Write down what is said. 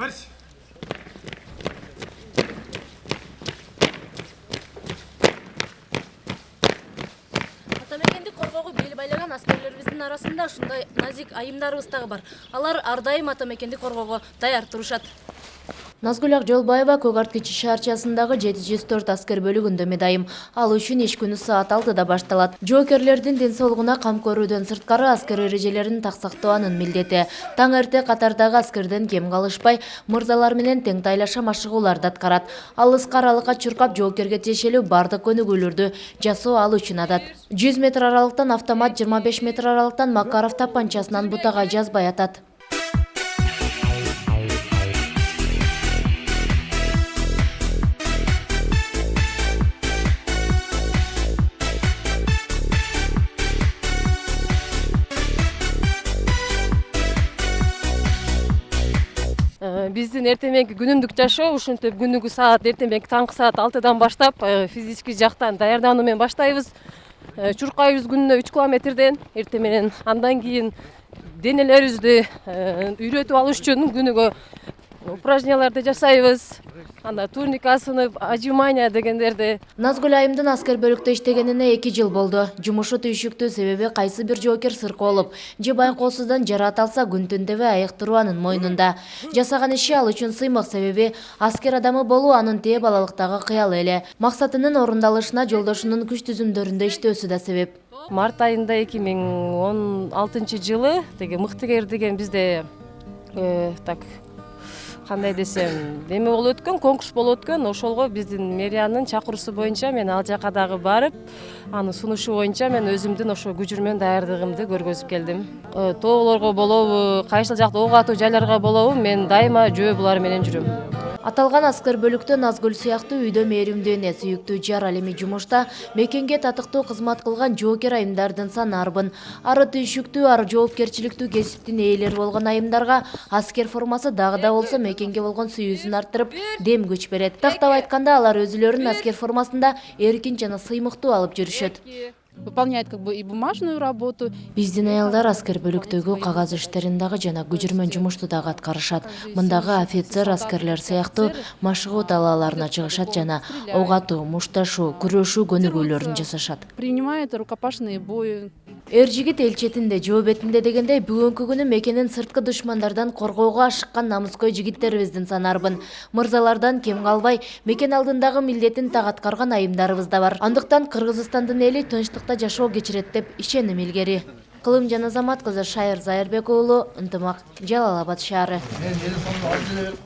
Марш! Атамекенди коргоого бел байлаган аскерлерибиздин арасында ушундай назик айымдарыбыз дагы бар. Алар ар дайым атамекенди коргоого даяр турушат. Назгүл Акжолбаева Көк Арт кичи шаарчасындагы 704 аскер бөлүгүндө медайым. Ал үчүн иш күнү саат 6-да башталат. Жоокерлердин ден соолугуна кам көрүүдөн сырткары аскер эрежелерин так сактоо анын милдети. Таң эрте катардагы аскерден кем калышпай, мырзалар менен тең тайлаша машыгууларды аткарат. Алыска аралыкка чуркап жоокерге тиешелүү бардык көнүгүүлөрдү жасоо ал үчүн адат. 100 метр аралыктан автомат, 25 метр аралыктан Макаров тапанчасынан бутага жазбай атат. Биздин эртең күнүмдүк жашоо ушинтип күнүгү саат эртең таңкы саат 6-дан баштап физический жактан даярдануу менен баштайбыз. Чуркайбыз күнүнө 3 километрден. Эртең менен андан кийин денелерибизди үйрөтүп алыш үчүн күнүгө упражненияларды жасайбыз. Анда турник асынып, отжимания дегендерди. Назгүл айымдын аскер бөлүктө иштегенине 2 жыл болду. Жумушу түйшүктүү, себеби кайсы бир жоокер сыркы болуп, же байкоосуздан жараат алса күн түн дебей айыктыруу анын мойнунда. Жасаган иши ал үчүн сыймык, себеби аскер адамы болуу анын тээ балалыктагы кыялы эле. Максатынын орундалышына жолдошунун күч түзүмдөрүндө иштөөсү да себеп. Март айында 2016 жылы мыктыгер деген бизде так кандай десем, эме болуп өткөн, конкурс болуп өткөн. Ошолго биздин мэриянын чакыруусу боюнча мен ал жака дагы барып, анын сунушу боюнча мен өзүмдүн ошо күжүрмөн даярдыгымды көргөзүп келдим. Тоолорго болобу, кайсыл жакта ок атуу жайларга болобу, мен дайыма жөө булар менен жүрөм. Аталган аскер бөлүктө Назгүл сыяктуу үйдө мээримдүү эне, сүйүктүү жар, ал эми жумушта мекенге татыктуу кызмат кылган жоокер айымдардын саны арбын. Ары түйшүктүү, ары жоопкерчиликтүү кесиптин ээлери болгон айымдарга аскер формасы дагы да болсо мекенге болгон сүйүүсүн арттырып, дем күч берет. Тактап айтканда, алар өзүлөрүн аскер формасында эркин жана сыймыктуу алып жүрүшөт. Выполняет и бумажную работу. Биздин аялдар аскер бөлүктөгү кагаз иштерин дагы жана күжүрмөн жумушту дагы аткарышат. Мындагы офицер аскерлер сыяктуу машыгуу талааларына чыгышат жана ок атуу, мушташуу, күрөшүү көнүгүүлөрүн жасашат. Принимает рукопашные бои. Эр жигит эл четинде, жөө бетинде дегендей, бүгүнкү күнү мекенин сырткы душмандардан коргоого ашыккан намыскөй жигиттерибиздин саны арбын. Мырзалардан кем калбай, мекен алдындагы милдетин так аткарган айымдарыбыз да бар. Андыктан Кыргызстандын эли тынчтыкта жашоо кечирет деп ишеним илгери. Кылым жана Замат кызы Шайыр Зайырбек уулу, Ынтымак, Жалал Абад шаары.